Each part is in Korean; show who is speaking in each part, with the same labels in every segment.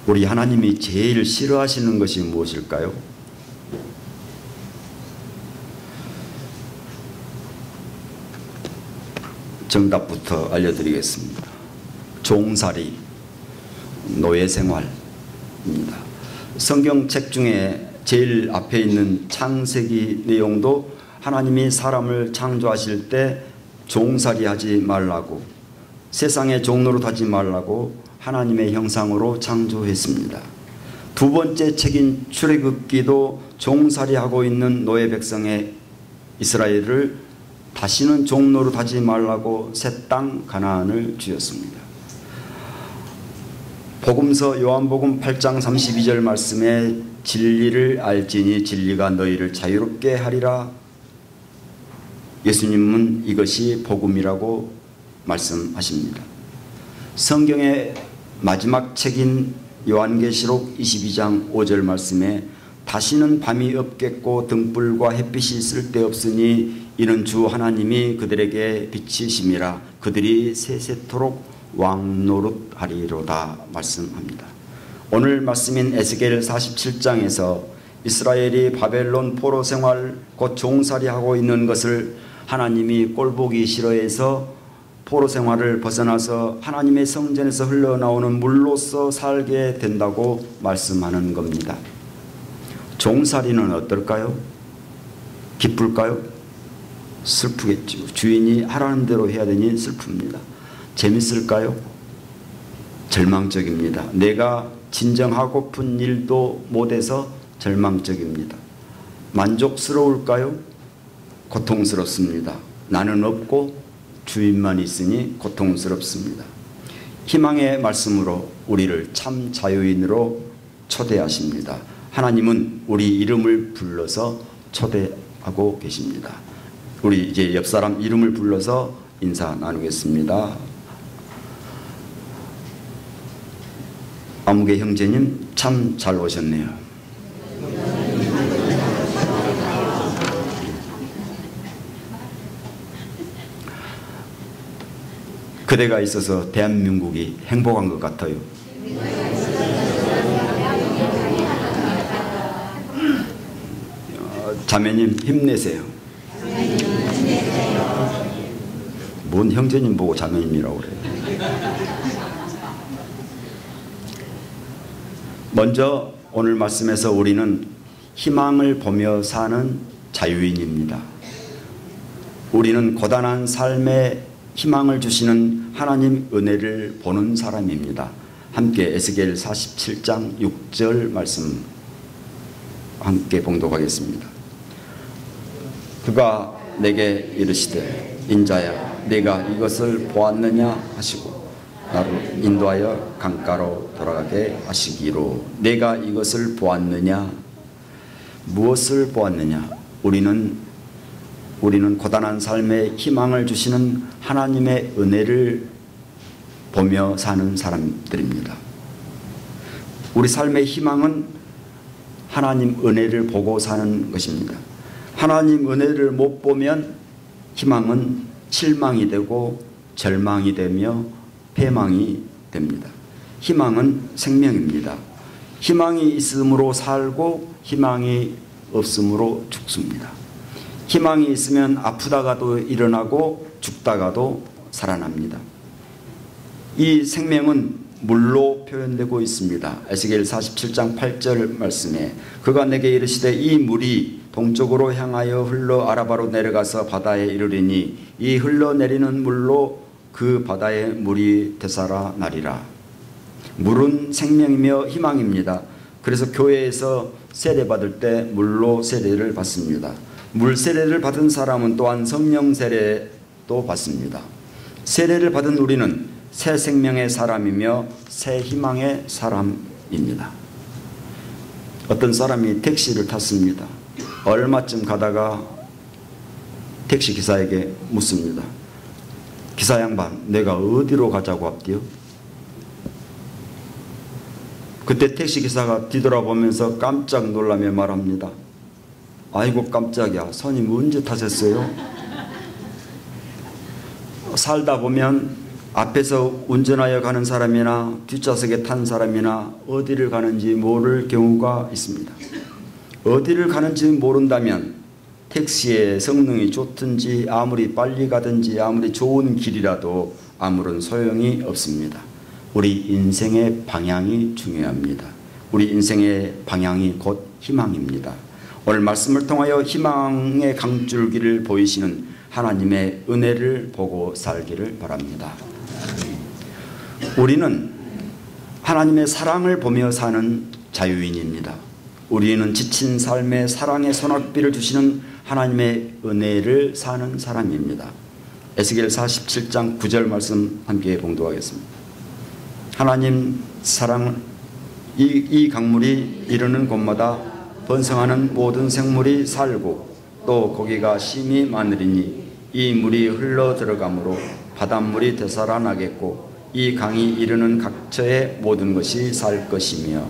Speaker 1: 우리 하나님이 제일 싫어하시는 것이 무엇일까요? 정답부터 알려드리겠습니다. 종살이, 노예생활입니다. 성경책 중에 제일 앞에 있는 창세기 내용도 하나님이 사람을 창조하실 때 종살이 하지 말라고, 세상의 종노릇 하지 말라고 하나님의 형상으로 창조했습니다. 두 번째 책인 출애굽기도 종살이하고 있는 노예 백성의 이스라엘을 다시는 종노릇 하지 말라고 새 땅 가나안을 주었습니다. 복음서 요한복음 8장 32절 말씀에 진리를 알지니 진리가 너희를 자유롭게 하리라. 예수님은 이것이 복음이라고 말씀하십니다. 성경의 마지막 책인 요한계시록 22장 5절 말씀에 다시는 밤이 없겠고 등불과 햇빛이 쓸데없으니 이는 주 하나님이 그들에게 빛이심이라 그들이 세세토록 왕노릇하리로다 말씀합니다. 오늘 말씀인 에스겔 47장에서 이스라엘이 바벨론 포로 생활 곧 종살이하고 있는 것을 하나님이 꼴보기 싫어해서 포로 생활을 벗어나서 하나님의 성전에서 흘러나오는 물로서 살게 된다고 말씀하는 겁니다. 종살이는 어떨까요? 기쁠까요? 슬프겠죠. 주인이 하라는 대로 해야 되니 슬픕니다. 재밌을까요? 절망적입니다. 내가 진정하고픈 일도 못해서 절망적입니다. 만족스러울까요? 고통스럽습니다. 나는 없고 주인만 있으니 고통스럽습니다. 희망의 말씀으로 우리를 참 자유인으로 초대하십니다. 하나님은 우리 이름을 불러서 초대하고 계십니다. 우리 이제 옆 사람 이름을 불러서 인사 나누겠습니다. 아무개 형제님 참 잘 오셨네요. 그대가 있어서 대한민국이 행복한 것 같아요. 자매님 힘내세요. 뭔 형제님 보고 자매님이라고 그래요. 먼저 오늘 말씀에서 우리는 희망을 보며 사는 자유인입니다. 우리는 고단한 삶에 희망을 주시는 하나님 은혜를 보는 사람입니다. 함께 에스겔 47장 6절 말씀 함께 봉독하겠습니다. 그가 내게 이르시되 인자야 내가 이것을 보았느냐 하시고 나를 인도하여 강가로 돌아가게 하시기로. 내가 이것을 보았느냐, 무엇을 보았느냐? 우리는 고단한 삶에 희망을 주시는 하나님의 은혜를 보며 사는 사람들입니다. 우리 삶의 희망은 하나님 은혜를 보고 사는 것입니다. 하나님 은혜를 못 보면 희망은 실망이 되고 절망이 되며 패망이 됩니다. 희망은 생명입니다. 희망이 있음으로 살고 희망이 없음으로 죽습니다. 희망이 있으면 아프다가도 일어나고 죽다가도 살아납니다. 이 생명은 물로 표현되고 있습니다. 에스겔 47장 8절 말씀에 그가 내게 이르시되 이 물이 동쪽으로 향하여 흘러 아라바로 내려가서 바다에 이르리니 이 흘러내리는 물로 그 바다의 물이 되살아나리라. 물은 생명이며 희망입니다. 그래서 교회에서 세례받을 때 물로 세례를 받습니다. 물 세례를 받은 사람은 또한 성령 세례도 받습니다. 세례를 받은 우리는 새 생명의 사람이며 새 희망의 사람입니다. 어떤 사람이 택시를 탔습니다. 얼마쯤 가다가 택시 기사에게 묻습니다. 기사 양반, 내가 어디로 가자고 합디요? 그때 택시 기사가 뒤돌아보면서 깜짝 놀라며 말합니다. 아이고 깜짝이야, 손님 언제 타셨어요? 살다 보면 앞에서 운전하여 가는 사람이나 뒷좌석에 탄 사람이나 어디를 가는지 모를 경우가 있습니다. 어디를 가는지 모른다면 택시의 성능이 좋든지 아무리 빨리 가든지 아무리 좋은 길이라도 아무런 소용이 없습니다. 우리 인생의 방향이 중요합니다. 우리 인생의 방향이 곧 희망입니다. 오늘 말씀을 통하여 희망의 강줄기를 보이시는 하나님의 은혜를 보고 살기를 바랍니다. 우리는 하나님의 사랑을 보며 사는 자유인입니다. 우리는 지친 삶에 사랑의 소낙비를 주시는 하나님의 은혜를 사는 사람입니다. 에스겔 47장 9절 말씀 함께 봉독하겠습니다. 하나님 사랑, 이 강물이 이르는 곳마다 번성하는 모든 생물이 살고 또 고기가 심히 많으리니 이 물이 흘러 들어가므로 바닷물이 되살아나겠고 이 강이 이르는 각처의 모든 것이 살 것이며.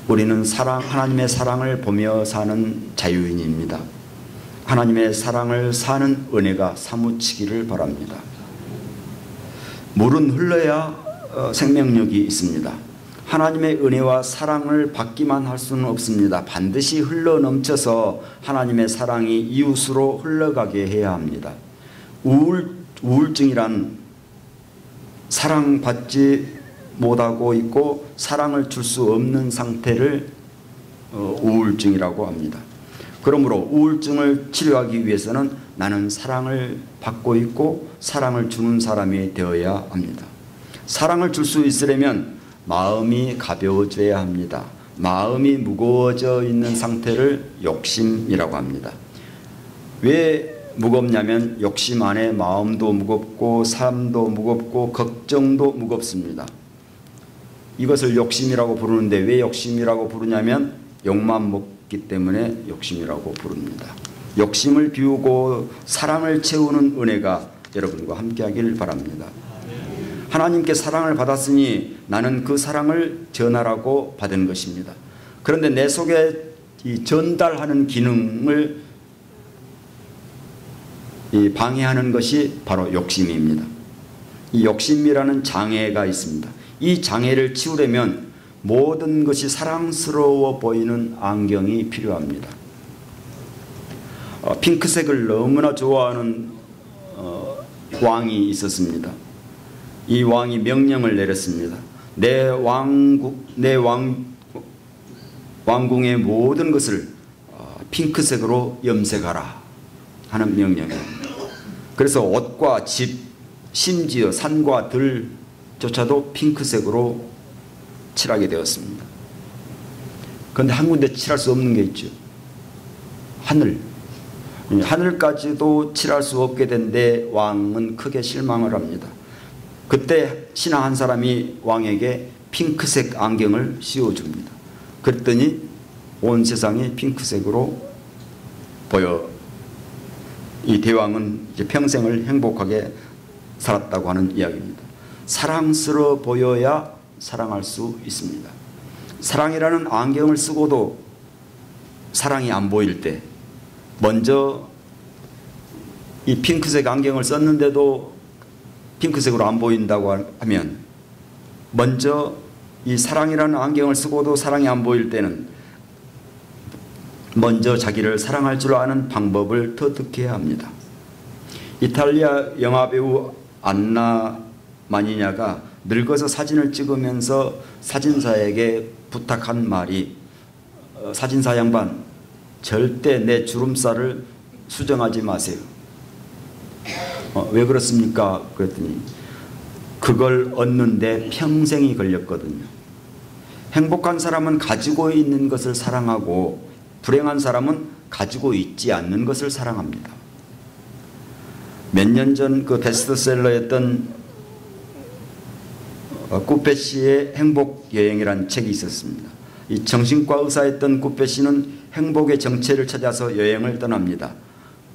Speaker 1: 우리는 하나님의 사랑을 보며 사는 자유인입니다. 하나님의 사랑을 사는 은혜가 사무치기를 바랍니다. 물은 흘러야 생명력이 있습니다. 하나님의 은혜와 사랑을 받기만 할 수는 없습니다. 반드시 흘러 넘쳐서 하나님의 사랑이 이웃으로 흘러가게 해야 합니다. 우울증이란 사랑받지 못하고 있고 사랑을 줄 수 없는 상태를 우울증이라고 합니다. 그러므로 우울증을 치료하기 위해서는 나는 사랑을 받고 있고 사랑을 주는 사람이 되어야 합니다. 사랑을 줄 수 있으려면 마음이 가벼워져야 합니다. 마음이 무거워져 있는 상태를 욕심이라고 합니다. 왜 무겁냐면 욕심 안에 마음도 무겁고 삶도 무겁고 걱정도 무겁습니다. 이것을 욕심이라고 부르는데 왜 욕심이라고 부르냐면 욕만 먹기 때문에 욕심이라고 부릅니다. 욕심을 비우고 사랑을 채우는 은혜가 여러분과 함께하길 바랍니다. 하나님께 사랑을 받았으니 나는 그 사랑을 전하라고 받은 것입니다. 그런데 내 속에 이 전달하는 기능을 방해하는 것이 바로 욕심입니다. 이 욕심이라는 장애가 있습니다. 이 장애를 치우려면 모든 것이 사랑스러워 보이는 안경이 필요합니다. 핑크색을 너무나 좋아하는 왕이 있었습니다. 이 왕이 명령을 내렸습니다. 내 왕궁의 모든 것을 핑크색으로 염색하라 하는 명령입니다. 그래서 옷과 집, 심지어 산과 들조차도 핑크색으로 칠하게 되었습니다. 그런데 한 군데 칠할 수 없는 게 있죠. 하늘까지도 칠할 수 없게 된데 왕은 크게 실망을 합니다. 그때 신하 한 사람이 왕에게 핑크색 안경을 씌워줍니다. 그랬더니 온 세상이 핑크색으로 보여 이 대왕은 이제 평생을 행복하게 살았다고 하는 이야기입니다. 사랑스러워 보여야 사랑할 수 있습니다. 사랑이라는 안경을 쓰고도 사랑이 안 보일 때, 먼저 이 핑크색 안경을 썼는데도 핑크색으로 안 보인다고 하면, 먼저 이 사랑이라는 안경을 쓰고도 사랑이 안 보일 때는 먼저 자기를 사랑할 줄 아는 방법을 터득해야 합니다. 이탈리아 영화배우 안나 마니냐가 늙어서 사진을 찍으면서 사진사에게 부탁한 말이, 사진사 양반, 절대 내 주름살을 수정하지 마세요. 왜 그렇습니까? 그랬더니 그걸 얻는데 평생이 걸렸거든요. 행복한 사람은 가지고 있는 것을 사랑하고 불행한 사람은 가지고 있지 않는 것을 사랑합니다. 몇 년 전 그 베스트셀러였던 꾸페 씨의 행복 여행이라는 책이 있었습니다. 이 정신과 의사였던 꾸페 씨는 행복의 정체를 찾아서 여행을 떠납니다.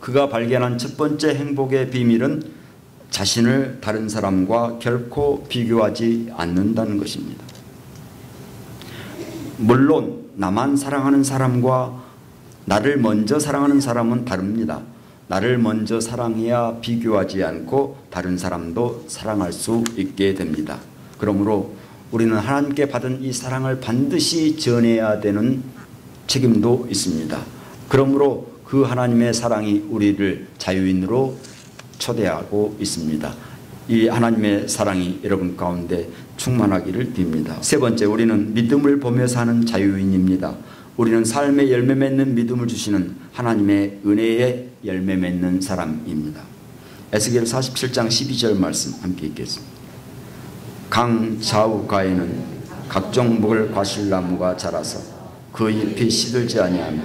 Speaker 1: 그가 발견한 첫 번째 행복의 비밀은 자신을 다른 사람과 결코 비교하지 않는다는 것입니다. 물론 나만 사랑하는 사람과 나를 먼저 사랑하는 사람은 다릅니다. 나를 먼저 사랑해야 비교하지 않고 다른 사람도 사랑할 수 있게 됩니다. 그러므로 우리는 하나님께 받은 이 사랑을 반드시 전해야 되는 책임도 있습니다. 그러므로 그 하나님의 사랑이 우리를 자유인으로 초대하고 있습니다. 이 하나님의 사랑이 여러분 가운데 충만하기를 빕니다. 세 번째, 우리는 믿음을 보며 사는 자유인입니다. 우리는 삶의 열매 맺는 믿음을 주시는 하나님의 은혜의 열매 맺는 사람입니다. 에스겔 47장 12절 말씀 함께 읽겠습니다. 강 좌우가에는 각종 먹을 과실나무가 자라서 그 잎이 시들지 아니하며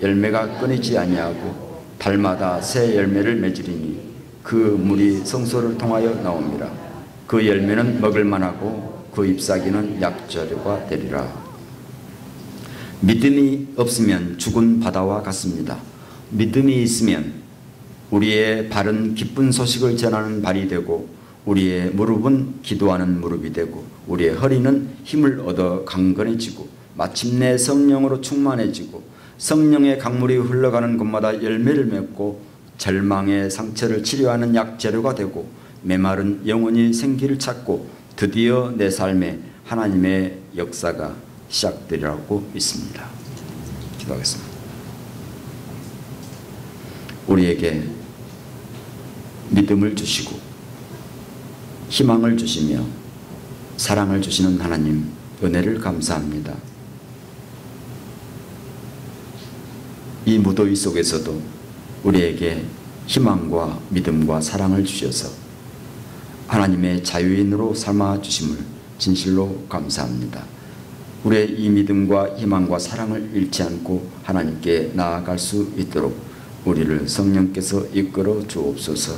Speaker 1: 열매가 끊이지 아니하고 달마다 새 열매를 맺으리니 그 물이 성소를 통하여 나옵니다. 그 열매는 먹을 만하고 그 잎사귀는 약재료가 되리라. 믿음이 없으면 죽은 바다와 같습니다. 믿음이 있으면 우리의 발은 기쁜 소식을 전하는 발이 되고 우리의 무릎은 기도하는 무릎이 되고 우리의 허리는 힘을 얻어 강건해지고 마침내 성령으로 충만해지고 성령의 강물이 흘러가는 곳마다 열매를 맺고 절망의 상처를 치료하는 약재료가 되고 메마른 영혼이 생기를 찾고 드디어 내 삶에 하나님의 역사가 시작되리라고 믿습니다. 기도하겠습니다. 우리에게 믿음을 주시고 희망을 주시며 사랑을 주시는 하나님 은혜를 감사합니다. 이 무더위 속에서도 우리에게 희망과 믿음과 사랑을 주셔서 하나님의 자유인으로 삼아 주심을 진실로 감사합니다. 우리의 이 믿음과 희망과 사랑을 잃지 않고 하나님께 나아갈 수 있도록 우리를 성령께서 이끌어 주옵소서.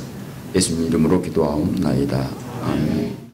Speaker 1: 예수님 이름으로 기도하옵나이다. 아멘.